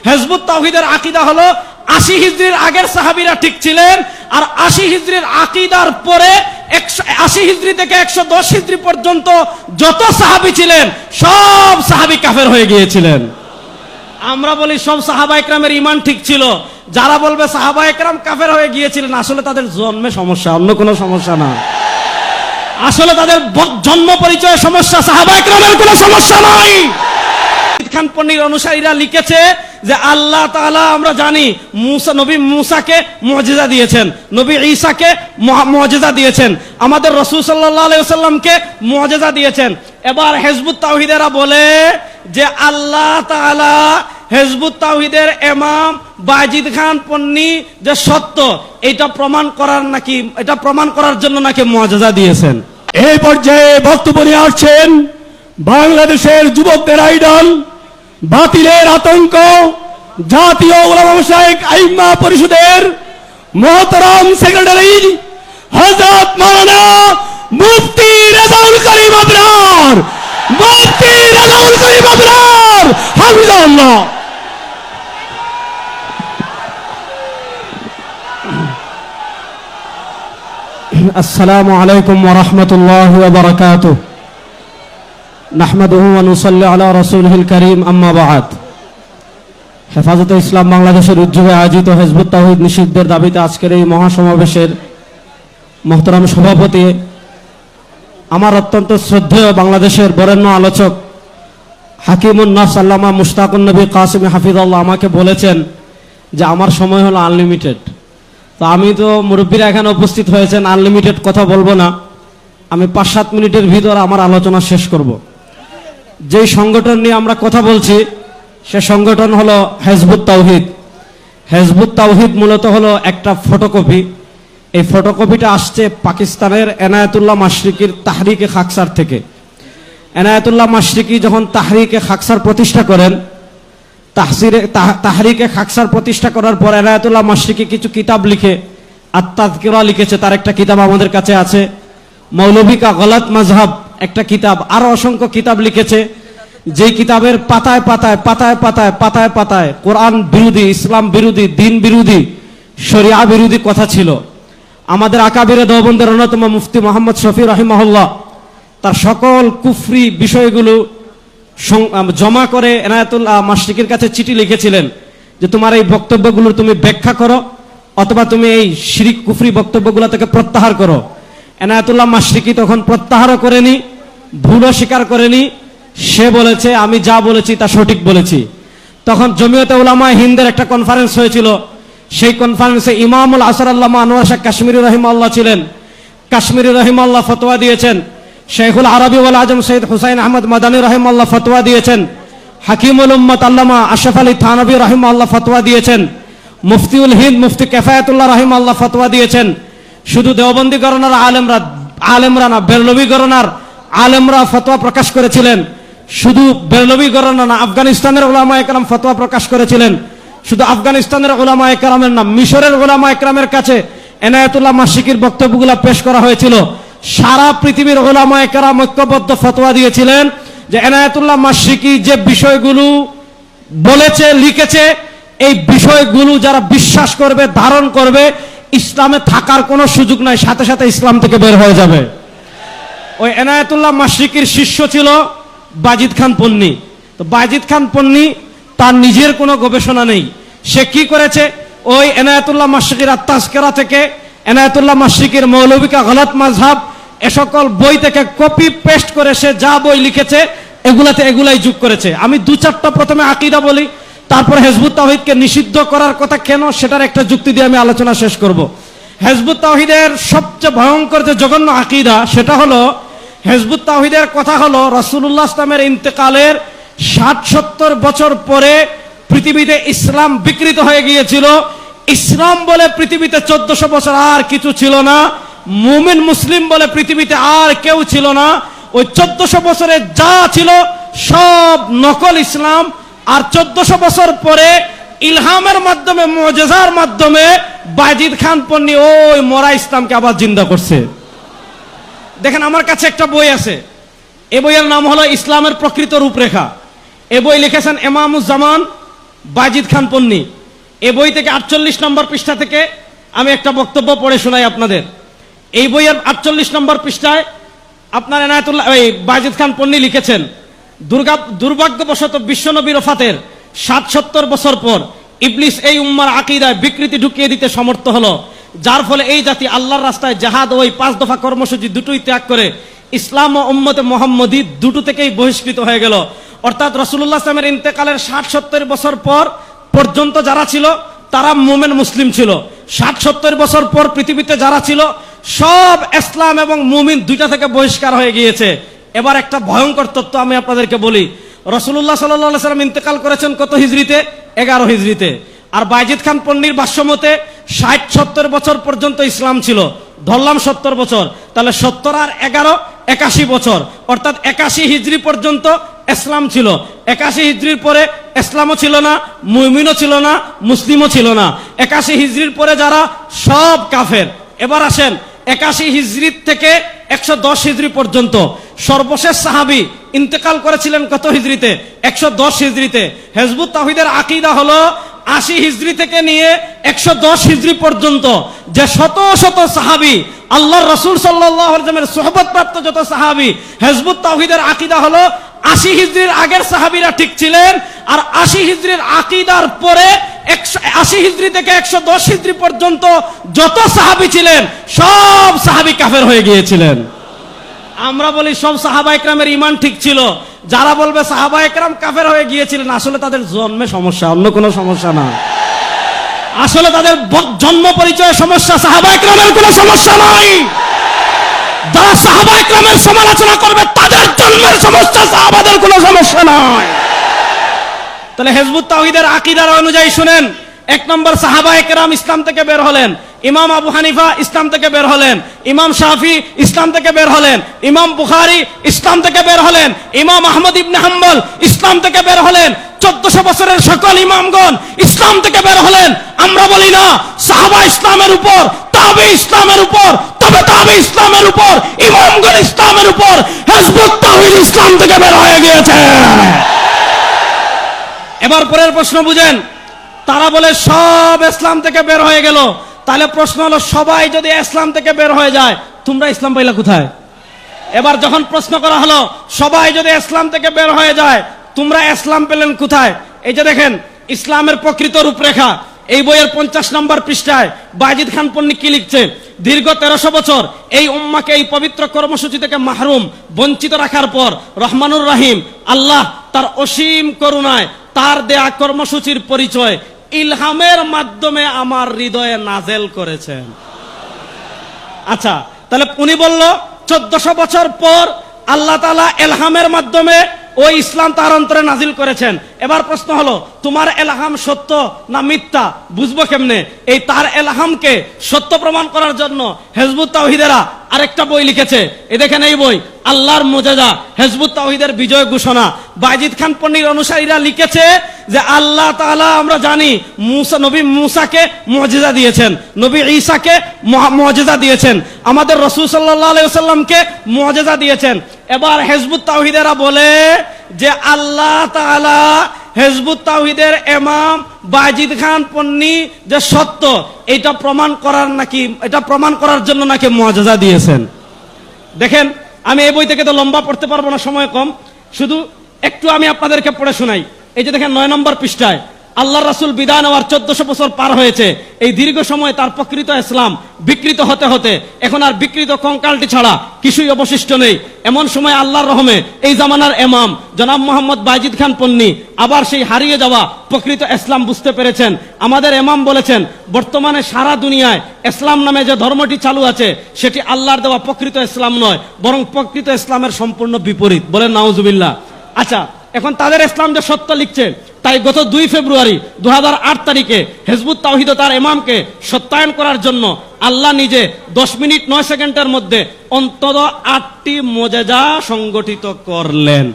Hizb ut তাওহীদের আকীদা হলো 80 হিজরির আগের সাহাবীরা ঠিক ছিলেন, আর 80 হিজরির আকীদার পরে 80 হিজরি থেকে 110 হিজরি পর্যন্ত যত সাহাবী ছিলেন সব সাহাবী কাফের হয়ে গিয়েছিলেন। আমরা বলি সব সাহাবা ইকরামের ঈমান ঠিক ছিল। যারা বলবে সাহাবা ইকরাম কাফের হয়ে গিয়েছিলেন, আসলে তাদের জন্মে সমস্যা, অন্য কোনো সমস্যা না। আসলে তাদের জন্ম পরিচয় সমস্যা, সাহাবা ইকরামের কোনো সমস্যা নাই। খান পন্নীর অনুসারীরা লিখেছে যে আল্লাহ তাআলা আমরা জানি নবী মুসাকে মুজিজা দিয়েছেন, নবী ঈসাকে মুজিজা দিয়েছেন, আমাদের রাসূল সাল্লাল্লাহু আলাইহি ওয়াসাল্লামকে মুজিজা দিয়েছেন। এবার হিজবুত তাওহীদেরা বলে যে আল্লাহ তাআলা হিজবুত তাওহীদের ইমাম বাজিদ খান পন্নী যে সত্য, এটা প্রমাণ করার জন্য নাকি মুজিজা দিয়েছেন। এই পর্যায়ে বক্তব্য নিয়ে আসছেন বাংলাদেশের যুবকদের আইডল, বাতিলের আতঙ্ক, জাতীয় উলামা মাশায়েখ আইম্মা পরিষদের মহতরম সেক্রেটারি হযরত মাওলানা মুফতি রেজাউল করিম আবরার, মুফতি রেজাউল করিম আবরার হাফিজাহুল্লাহ। আসসালামু আলাইকুম ওয়া রাহমাতুল্লাহি ওয়া বারাকাতুহু। নাহমাদুহু ওয়া নুসাল্লি আলা রাসূলিহিল কারীম, আম্মা বা'দ। হেফাজতে ইসলাম বাংলাদেশের উদ্যোগে আয়োজিত হিজবুত তাওহীদ নিষিদ্ধের দাবিতে আজকের এই মহাসমাবেশের মুহতারাম সভাপতি, আমার অত্যন্ত শ্রদ্ধেয় বাংলাদেশের বরেণ্য আলোচক হাকিমুন নাফস আল্লামা মুশতাকুন নবী কাসিমি হাফিজাল্লাহ আমাকে বলেছেন যে আমার সময় হলো আনলিমিটেড। তো আমি তো মুরব্বীরা এখানে উপস্থিত হয়েছেন, আনলিমিটেড কথা বলবো না, আমি 5-7 মিনিটের ভিতর আমার আলোচনা শেষ করব। যেই সংগঠন নিয়ে আমরা কথা বলছি সে সংগঠন হলো হিজবুত তাওহীদ। হিজবুত তাওহীদ মূলত হলো একটা ফটোকপি। এই ফটোকপিটা আসছে পাকিস্তানের এনায়েতুল্লাহ মাশরিকির তাহরিকে খাকসার থেকে। এনায়েতুল্লাহ মাশরিকি যখন তাহরিকে খাকসার প্রতিষ্ঠা করেন, তাহরিকে খাকসার প্রতিষ্ঠা করার পর এনায়েতুল্লাহ মাশরিকি কিছু কিতাব লিখে, আত-তাযকিরা লিখেছে, তার একটা কিতাব আমাদের কাছে আছে। মৌলভী কা গলত মাযহাব একটা কিতাব, আরো অসংখ্য কিতাব লিখেছে। যে কিতাবের পাতায় পাতায় পাতায় পাতায় পাতায় পাতায় কোরআন বিরোধী, ইসলাম বিরোধী, দিন বিরোধী, শরিয়া বিরোধী কথা ছিল। আমাদের আকাবিরে দেওবন্দের অন্যতম মুফতি মোহাম্মদ শফি রাহিমাহুল্লাহ তার সকল কুফরি বিষয়গুলো জমা করে এনায়েতুল্লাহ মাশরিকির কাছে চিঠি লিখেছিলেন যে তোমার এই বক্তব্যগুলো তুমি ব্যাখ্যা করো, অথবা তুমি এই শিরিক কুফরি বক্তব্যগুলো থেকে প্রত্যাহার করো। এনায়েতুল্লাহ মাশরিকি তখন প্রত্যাহারও করেনি, ভুলও স্বীকার করেনি। সে বলেছে আমি যা বলেছি তা সঠিক বলেছি। তখন জমিয়তে উলামায়ে হিন্দের একটা কনফারেন্স হয়েছিল। সেই কনফারেন্সে ইমামুল আসর আল্লামা আনোয়ার শাহ কাশ্মীরি রহিমাহুল্লাহ ছিলেন। কাশ্মীরি রহিমাহুল্লাহ ফতোয়া দিয়েছেন। শেখুল আরবি ওয়াল আজম সৈয়দ হুসাইন আহমদ মাদানী রহিমাহুল্লাহ ফতোয়া দিয়েছেন। হাকিমুল উম্মত আল্লামা আশরাফ আলী থানভী রহিমাহুল্লাহ ফতোয়া দিয়েছেন। মুফতিউল হিন্দ মুফতি কিফায়াতুল্লাহ রহিমাহুল্লাহ ফতোয়া দিয়েছেন। শুধু দেওবন্দি গণনার আলেমরা না, বেরলভী গণনার আলেমরা ফতোয়া প্রকাশ করেছিলেন। শুধু বেরলভী গণনা না, আফগানিস্তানের উলামায়ে কেরাম ফতোয়া প্রকাশ করেছিলেন। শুধু আফগানিস্তানের উলামায়ে কেরামের না, মিশরের উলামায়ে কেরামের কাছে এনায়েতুল্লাহ মাশরিকির বক্তব্যগুলো পেশ করা হয়েছিল। সারা পৃথিবীর উলামায়ে কেরাম ঐক্যবদ্ধ ফতোয়া দিয়েছিলেন যে এনায়েতুল্লাহ মাশরিকি যে বিষয়গুলো বলেছে, লিখেছে, এই বিষয়গুলো যারা বিশ্বাস করবে, ধারণ করবে, ইসলামে থাকার কোনো সুযোগ নাই, সাথে সাথে ইসলাম থেকে বের হয়ে যাবে। ওই এনায়েতুল্লাহ মাশরিকির শিষ্য ছিল বাজিদ খান পন্নী। তো বাজিদ খান পন্নী তার নিজের কোনো গবেষণা নেই। সে কি করেছে, ওই এনায়েতুল্লাহ মাশরিকির আত-তাযকিরা থেকে, এনায়েতুল্লাহ মাশরিকির মৌলভী কা গলত মাযহাব, এ সকল বই থেকে কপি পেস্ট করে সে যা বই লিখেছে এগুলাই যোগ করেছে। আমি 2-4টা প্রথমে আকীদা বলি, তারপর হিজবুত তাওহীদকে নিষিদ্ধ করার কথা কেন সেটার একটা যুক্তি দিয়ে আমি আলোচনা শেষ করব। হিজবুত তাওহীদের সবচেয়ে ভয়ঙ্কর যে জঘন্য আকীদা, সেটা হলো হিজবুত তাওহীদের কথা হলো রাসূলুল্লাহ ইসলামের ইন্তেকালের 60-70 বছর পরে পৃথিবীতে ইসলাম বিকৃত হয়ে গিয়েছিল। ইসলাম বলে পৃথিবীতে 1400 বছর আর কিছু ছিল না। মুমিন মুসলিম বলে পৃথিবীতে আর কেউ ছিল না। ওই 1400 বছরে যা ছিল সব নকল ইসলাম। আর 1400 বছর পরে ইলহামের মাধ্যমে, মুজিজার মাধ্যমে বাজিদ খান পন্নী ওই মরা ইসলামকে আবার জিন্দা করছে। দেখেন, আমার কাছে একটা বই আছে, এই বইয়ের নাম হলো ইসলামের প্রকৃত রূপরেখা। এই বই লিখেছেন ইমামুজ্জামান বাজিদ খান পন্নী। এই বই থেকে 48 নম্বর পৃষ্ঠা থেকে আমি একটা বক্তব্য পড়ে শোনাই আপনাদের। এই বইয়ের 48 নম্বর পৃষ্ঠায় আপনার এনায়েতুল্লাহ বাজিদ খান পন্নী লিখেছেন, দুর্ভাগ্যবশত বিশ্বনবীর ওফাতের 70 বছর পর ইবলিস এই উম্মার আকীদায় বিকৃতি ঢুকিয়ে দিতে সমর্থ হলো, যার ফলে এই জাতি আল্লাহর রাস্তায় জিহাদ ও 5 দফা কর্মসূচি দুটোই ত্যাগ করে ইসলাম ও উম্মতে মুহাম্মদী দুটো থেকেই বহিষ্কৃত হয়ে গেল। অর্থাৎ রাসূলুল্লাহ সাল্লাল্লাহু আলাইহি ওয়াসাল্লামের ইন্তেকালের 60-70 বছর পর পর্যন্ত যারা ছিল তারা মুমিন মুসলিম ছিল। 60-70 বছর পর পৃথিবীতে যারা ছিল সব ইসলাম এবং মুমিন দুইটা থেকে বহিষ্কার হয়ে গিয়েছে। এবার একটা ভয়ঙ্কর তথ্য আমি আপনাদেরকে বলি। রাসূলুল্লাহ সাল্লাল্লাহু আলাইহি ওয়াসাল্লাম ইন্তেকাল করেছেন কত হিজরিতে? 11 হিজরিতে। আর বাজিদ খান পন্নীর ভাষ্যমতে 60-70 বছর পর্যন্ত ইসলাম ছিল। ধরলাম 70 বছর, তাহলে 70 আর 11 81 বছর, অর্থাৎ 81 হিজরি পর্যন্ত ইসলাম ছিল। 81 হিজরির পরে ইসলামও ছিল না, মুমিনও ছিল না, মুসলিমও ছিল না। 81 হিজরির পরে যারা সব কাফের। এবার আসেন 81 হিজরি থেকে 110 হিজরি পর্যন্ত সর্বশেষ সাহাবী ইন্তেকাল করেছিলেন কত হিজরিতে? 110 হিজরিতে। হিজবুত তাওহীদের আকীদা হলো 80 হিজরি থেকে নিয়ে 110 হিজরি পর্যন্ত যে শত শত সাহাবী আল্লাহর রাসূল সাল্লাল্লাহু আলাইহি ওয়াসাল্লামের সোহবত প্রাপ্ত যত সাহাবী, হিজবুত তাওহীদের আকীদা হলো 80 হিজরির আগের সাহাবীরা ঠিক ছিলেন, আর 80 হিজরির আকীদার পরে 80 হিজরি থেকে 110 হিজরি পর্যন্ত যত সাহাবী ছিলেন সব সাহাবী কাফের হয়ে গিয়েছিলেন। আমরা বলি সব সাহাবা ইকরামের ঈমান ঠিক ছিল। যারা বলবে সাহাবা ইকরাম কাফের হয়ে গিয়েছিলেন, আসলে তাদের জন্মে সমস্যা, অন্য কোনো সমস্যা না। আসলে তাদের জন্ম পরিচয়ের সমস্যা, সাহাবা ইকরামের কোনো সমস্যা নাই। যারা সাহাবা ইকরামের সমালোচনা করবে তাদের জন্মের সমস্যা, সাহাবাদের কোনো সমস্যা নাই। তাহলে হিজবুত তাওহীদের আকীদার অনুযায়ী শুনেন, 1 নম্বর সাহাবা ইকরাম ইসলাম থেকে বের হলেন। ইমাম আবু হানিফা ইসলাম থেকে বের হলেন, ইমাম শাফি ইসলাম থেকে বের হলেন, ইমাম বুখারী ইসলাম থেকে বের হলেন, ইমাম আহমদ ইবনে হাম্বল ইসলাম থেকে বের হলেন। 1400 বছরের সকল ইমামগণ ইসলাম থেকে বের হলেন। আমরা বলি না সাহাবা ইসলামের উপর, তাবে ইসলামের উপর, তবে তাবে ইসলামের উপর, ইমামগণ ইসলামের উপর, হিজবুত তাওহীদ ইসলাম থেকে বের হয়ে গিয়েছে। এবার পরের প্রশ্ন বুঝেন, তারা বলে সব ইসলাম থেকে বের হয়ে গেল। তাহলে প্রশ্ন হলো, সবাই যদি ইসলাম থেকে বের হয়ে যায়, তোমরা ইসলাম পাইলা কোথায়? এবার যখন প্রশ্ন করা হলো সবাই যদি ইসলাম থেকে বের হয়ে যায়, তোমরা ইসলাম পেলেন কোথায়? এই যে দেখেন ইসলামের প্রকৃত রূপরেখা, এই বইয়ের 50 নম্বর পৃষ্ঠায় বাজিদ খান পন্নী কি লিখছে? দীর্ঘ 1300 বছর এই উম্মাকে এই পবিত্র কর্মসূচি থেকে মাহরুম বঞ্চিত রাখার পর রহমানুর রহিম আল্লাহ তার অসীম করুণায় তার দেয়া কর্মসূচির পরিচয় ইলহামের মাধ্যমে আমার হৃদয়ে নাজেল করেছেন। আচ্ছা, তাহলে উনি বলল 1400 বছর পর আল্লাহ তাআলা ইলহামের মাধ্যমে ওই ইসলাম তার অন্তরে নাজিল করেছেন। এবার প্রশ্ন হলো, তোমার ইলহাম সত্য না মিথ্যা বুঝবো কেমনে? এই তার ইলহামকে সত্য প্রমাণ করার জন্য হিজবুত তাওহীদেরা আরেকটা বই লিখেছে। এই দেখেন এই বই, আল্লাহর মুজিজা, হিজবুত তাওহীদের বিজয় ঘোষণা। বাজিদ খান পন্নীর অনুসারীরা লিখেছে যে আল্লাহ তাআলা আমরা জানি নবী মুসাকে মুজিজা দিয়েছেন, নবী ঈসাকে মুজিজা দিয়েছেন, আমাদের রাসূল সাল্লাল্লাহু আলাইহি ওয়াসাল্লামকে মুজিজা দিয়েছেন। এবার হিজবুত তাওহীদেরা বলে যে আল্লাহ তাআলা হিজবুত তাওহীদের ইমাম বাজিদ খান পন্নী যে সত্য, এটা প্রমাণ করার জন্য নাকি মুজিজা দিয়েছেন। দেখেন, আমি এই বই থেকে তো লম্বা পড়তে পারবো না, সময় কম, শুধু একটু আমি আপনাদেরকে পড়ে শোনাই। এই যে দেখেন 9 নম্বর পৃষ্ঠায়, আল্লাহর রাসূল বিদায় নেওয়ার 1400 বছর পার হয়েছে। এই দীর্ঘ সময় তার প্রকৃত ইসলাম বিকৃত হতে হতে এখন আর বিকৃত কঙ্কালটি ছাড়া কিছুই অবশিষ্ট নেই। এমন সময় আল্লাহর রহমে এই জামানার ইমাম জনাব মোহাম্মদ বাজিদ খান পন্নী আবার সেই হারিয়ে যাওয়া প্রকৃত ইসলাম বুঝতে পেরেছেন। আমাদের ইমাম বলেছেন, বর্তমানে সারা দুনিয়ায় ইসলাম নামে যে ধর্মটি চালু আছে সেটি আল্লাহর দেওয়া প্রকৃত ইসলাম নয়, বরং প্রকৃত ইসলামের সম্পূর্ণ বিপরীত। বলেন নাউজুবিল্লাহ। আচ্ছা, এখন তাদের ইসলাম যে সত্য লিখছে, তাই গত 2 ফেব্রুয়ারি 2008 তারিখে হিজবুত তাওহীদ তার ইমামকে সত্যায়ন করার জন্য আল্লাহ নিজে 10 মিনিট 9 সেকেন্ডের মধ্যে অন্তত 8টি মুজিজা সংগঠিত করলেন।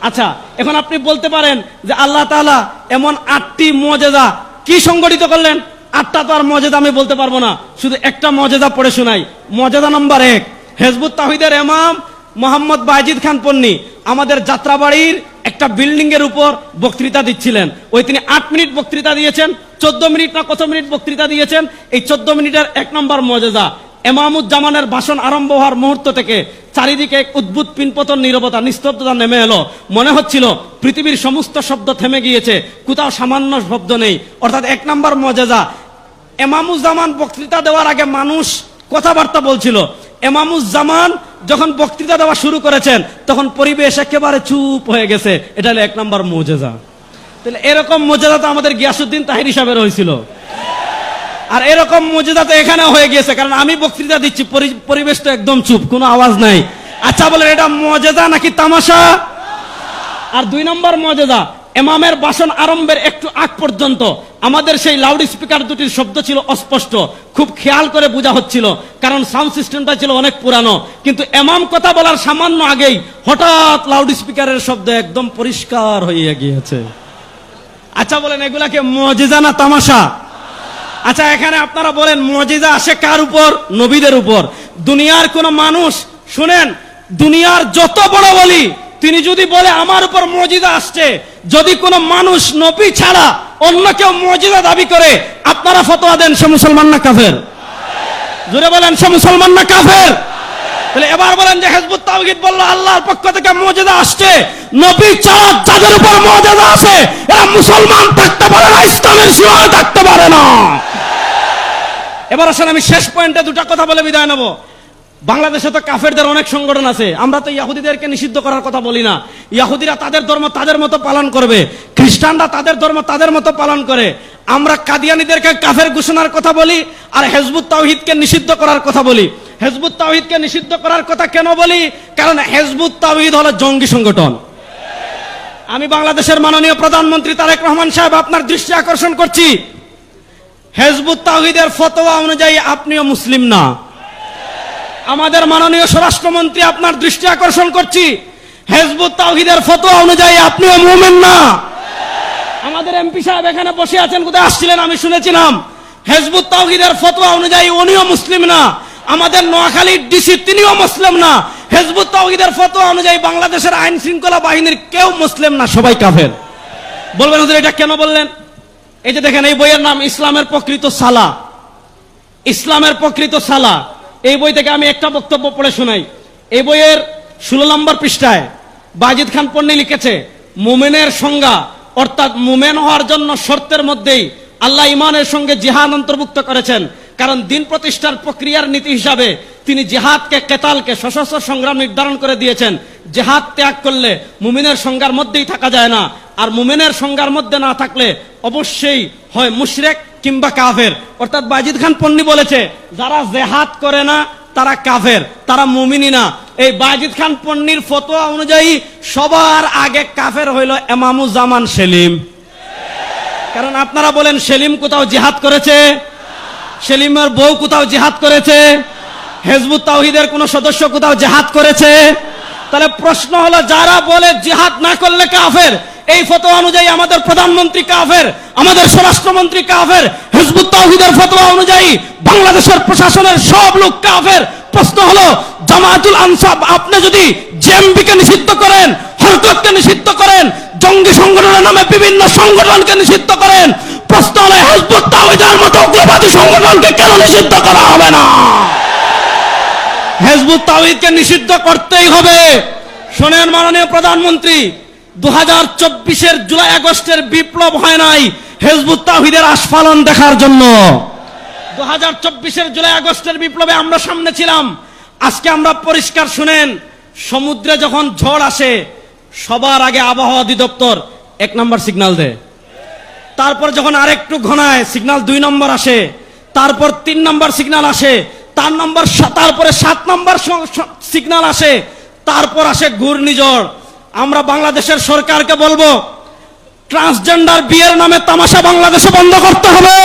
আচ্ছা, এখন আপনি বলতে পারেন যে আল্লাহ তাআলা এমন 8টি মুজিজা কি সংগঠিত করলেন? 8টা তো আর মুজিজা আমি বলতে পারবো না, শুধু একটা মুজিজা পড়ে শোনাই। মুজিজা নাম্বার 1, হিজবুত তাওহীদের ইমাম মোহাম্মদ বাজিদ খান পন্নী আমাদের যাত্রাবাড়ির একটা বিল্ডিং এর উপর বক্তৃতা দিচ্ছিলেন। ওই তিনি 8 মিনিট বক্তৃতা দিয়েছেন, 14 মিনিট না কত মিনিট বক্তৃতা দিয়েছেন। এই 14 মিনিটের 1 নম্বর মুজিজা, ইমামুজ্জামানের ভাষণ আরম্ভ হওয়ার মুহূর্ত থেকে চারিদিকে এক উদ্ভুত পিনপতন নীরবতা, নিস্তব্ধতা নেমে এলো। মনে হচ্ছিল পৃথিবীর সমস্ত শব্দ থেমে গিয়েছে, কোথাও সামান্য শব্দ নেই। অর্থাৎ 1 নম্বর মুজিজা, ইমামুজ্জামান বক্তৃতা দেওয়ার আগে মানুষ কথাবার্তা বলছিল। ইমামুজ্জামান যখন বক্তৃতা দেওয়া শুরু করেছেন তখন পরিবেশ একেবারে চুপ হয়ে গেছে। এটা হলো 1 নম্বর মুজিজা। তাহলে এরকম মুজিজা তো আমাদের গিয়াসউদ্দিন তাহিরি সাহেবের হয়েছিল, আর এরকম মুজিজা তো এখানে হয়ে গিয়েছে, কারণ আমি বক্তৃতা দিচ্ছি, পরিবেশ তো একদম চুপ, কোনো আওয়াজ নাই। আচ্ছা বলেন, এটা মুজিজা নাকি তামাশা? আর 2 নম্বর মুজিজা, ইমামের ভাষণ আরম্ভের একটু আগ পর্যন্ত আমাদের সেই লাউড স্পিকার দুটির শব্দ ছিল অস্পষ্ট, খুব খেয়াল করে বোঝা হচ্ছিল, কারণ সাউন্ড সিস্টেমটা ছিল অনেক পুরানো। কিন্তু ইমাম কথা বলার সামান্য আগেই হঠাৎ লাউড স্পিকারের শব্দ একদম পরিষ্কার হয়ে গিয়েছে। আচ্ছা বলেন, এগুলাকে মুজিজা না তামাশা? আচ্ছা এখানে আপনারা বলেন, মুজিজা আসে কার উপর? নবীদের উপর। দুনিয়ার কোন মানুষ, শুনেন, দুনিয়ার যত বড় বলি, তিনি যদি বলে আমার উপর মুজিজা আসছে, যদি কোন মানুষ নবী ছাড়া অন্য কেউ মুজিজা দাবি করে, আপনারা ফতোয়া দেন সে মুসলমান না কাফের? জোরে বলেন, সে মুসলমান না কাফের? তাহলে এবার বলেন যে হিজবুত তাওহীদ বলল আল্লাহর পক্ষ থেকে মুজিজা আসছে, নবী ছাড়া যাদের উপর মুজিজা আছে এরা মুসলমান থাকতে পারে না, ইসলামের সীমায় থাকতে পারে না। এবার আসলে আমি শেষ পয়েন্টে 2টা কথা বলে বিদায় নেব। বাংলাদেশে তো কাফেরদের অনেক সংগঠন আছে, আমরা তো ইহুদিদেরকে নিষিদ্ধ করার কথা বলি না। ইহুদিরা তাদের ধর্ম তাদের মতো পালন করবে, খ্রিস্টানরা তাদের ধর্ম তাদের মতো পালন করে। আমরা কাদিয়ানীদেরকে কাফের ঘোষণার কথা বলি, আর হিজবুত তাওহীদকে নিষিদ্ধ করার কথা বলি। হিজবুত তাওহীদকে নিষিদ্ধ করার কথা কেন বলি? কারণ হিজবুত তাওহীদ হলো জঙ্গি সংগঠন। আমি বাংলাদেশের মাননীয় প্রধানমন্ত্রী তারেক রহমান সাহেব আপনার দৃষ্টি আকর্ষণ করছি, হিজবুত তাওহীদের ফতোয়া অনুযায়ী আপনিও মুসলিম না। আমাদের মাননীয় স্বরাষ্ট্রমন্ত্রী আপনার দৃষ্টি আকর্ষণ করছি, হিজবুত তাওহীদের ফতোয়া অনুযায়ী আপনিও মুমিন না। আমাদের এমপি সাহেব এখানে বসে আছেন, কোথায় আসছিলেন আমি শুনেছিলাম, হিজবুত তাওহীদের ফতোয়া অনুযায়ী উনিও মুসলিম না। আমাদের নোয়াখালীর ডিসি তিনিও মুসলিম না। হিজবুত তাওহীদের ফতোয়া অনুযায়ী বাংলাদেশের আইন শৃঙ্খলা বাহিনীর কেউ মুসলিম না, সবাই কাফের। বলবেন হুজুর এটা কেন বললেন? এই যে দেখেন, এই বইয়ের নাম ইসলামের প্রকৃত সালা। ইসলামের প্রকৃত সালা, এই বই থেকে আমি একটা বক্তব্য পড়ে শোনাই। এই বইয়ের 16 নম্বর পৃষ্ঠায় বাজিদ খান পন্নী লিখেছে, মুমিনের সংজ্ঞা, অর্থাৎ মুমিন হওয়ার জন্য শর্তের মধ্যেই আল্লাহ ইমানের সঙ্গে জিহাদ অন্তর্ভুক্ত করেছেন। কারণ দিন প্রতিষ্ঠার প্রক্রিয়ার নীতি হিসাবে তিনি জিহাদকে, কেতালকে, সশস্ত্র সংগ্রাম নির্ধারণ করে দিয়েছেন। জিহাদ ত্যাগ করলে মুমিনের সংজ্ঞার মধ্যেই থাকা যায় না, আর মুমিনের সংজ্ঞার মধ্যে না থাকলে অবশ্যই হয় মুশরিক কিংবা কাফের। অর্থাৎ বাজিদ খান পন্নী বলেছে, যারা জিহাদ করে না তারা কাফের, তারা মুমিনই না। এই বাজিদ খান পন্নীর ফতোয়া অনুযায়ী সবার আগে কাফের হইল ইমামুজ্জামান সেলিম। কারণ আপনারা বলেন, সেলিম কোথাও জিহাদ করেছে? সেলিমের বউ কোথাও জিহাদ করেছে? হিজবুত তাওহীদের কোন সদস্য কোথাও জিহাদ করেছে? তাহলে প্রশ্ন হলো, যারা বলে জিহাদ না করলে কাফের, এই ফতোয়া অনুযায়ী আমাদের প্রধানমন্ত্রী কাফের, আমাদের স্বরাষ্ট্রমন্ত্রী কাফের। হিজবুত তাওহীদের ফতোয়া অনুযায়ী বাংলাদেশের প্রশাসনের সব লোক কাফের। প্রশ্ন হলো, জামায়াতুল আনসার, আপনি যদি জেএমবিকে নিষিদ্ধ করেন, হরকতকে নিষিদ্ধ করেন, জঙ্গি সংগঠনের নামে বিভিন্ন সংগঠনকে নিষিদ্ধ করেন, প্রশ্ন হলো হিজবুত তাওহীদের মতো উগ্রবাদী সংগঠনকে কেন নিষিদ্ধ করা হবে না? হিজবুত তাওহীদকে নিষিদ্ধ করতেই হবে। শোনেন মাননীয় প্রধানমন্ত্রী, 2024-এর জুলাই আগস্টের বিপ্লব হয় নাই হিজবুত তাওহীদের আস্ফালন দেখার জন্য। 2024-এর জুলাই আগস্টের বিপ্লবে আমরা সামনে ছিলাম। আজকে আমরা পরিষ্কার, শুনেন, সমুদ্রে যখন ঝড় আসে সবার আগে আবহাওয়া অধিদপ্তর 1 নম্বর সিগন্যাল দেয়, তারপর যখন আরেকটু ঘনায় সিগন্যাল 2 নম্বর আসে, তারপর 3 নম্বর সিগন্যাল আসে, তারপরে 7 নম্বর সিগন্যাল আসে, তারপর আসে ঘূর্ণিঝড়। আমরা বাংলাদেশের সরকারকে বলবো, ট্রান্সজেন্ডার বিয়ের নামে তামাশা বাংলাদেশে বন্ধ করতে হবে।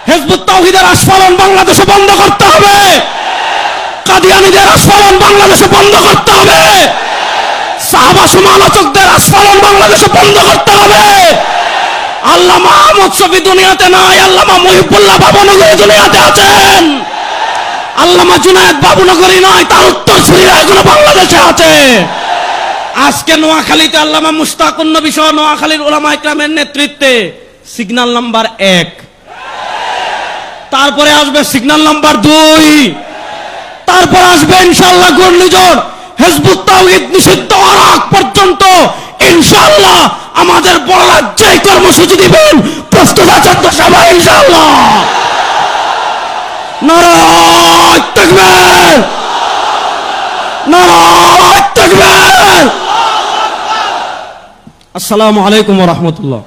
হিজবুত তাওহীদের আস্ফালন বাংলাদেশে বন্ধ করতে হবে। কাদিয়ানীদের আস্ফালন বাংলাদেশে বন্ধ করতে হবে। সাহাবা সমালোচকদের আস্ফালন বাংলাদেশে বন্ধ করতে হবে। আল্লামা আহমদ শফী দুনিয়াতে নাই, আল্লামা মহিবুল্লাহ বাবুনগরী দুনিয়াতে আছেন। আল্লামা জুনায়েদ বাবুনগরী নয়, তার উত্তরসূরিরা এখনো বাংলাদেশে আছে। আজকে নোয়াখালীতে আল্লামা মুশতাকুন নবী সহ নোয়াখালীর উলামা ইকরামের নেতৃত্বে সিগন্যাল নাম্বার 1, তারপরে আসবে সিগন্যাল নাম্বার 2, তারপর আসবে ইনশাআল্লাহ ঘূর্ণিঝড় হিজবুত তাওহীদ নিষিদ্ধ হওয়ার আগ পর্যন্ত ইনশাআল্লাহ আমাদের বড় রাজ্যে কর্মসূচি দিবেন। প্রস্তুত আছেন তো সবাই ইনশাআল্লাহ? নারায়ে তাকবীর, নারায়ে তাকবীর। আসসালামু আলাইকুম ওয়া রাহমাতুল্লাহ।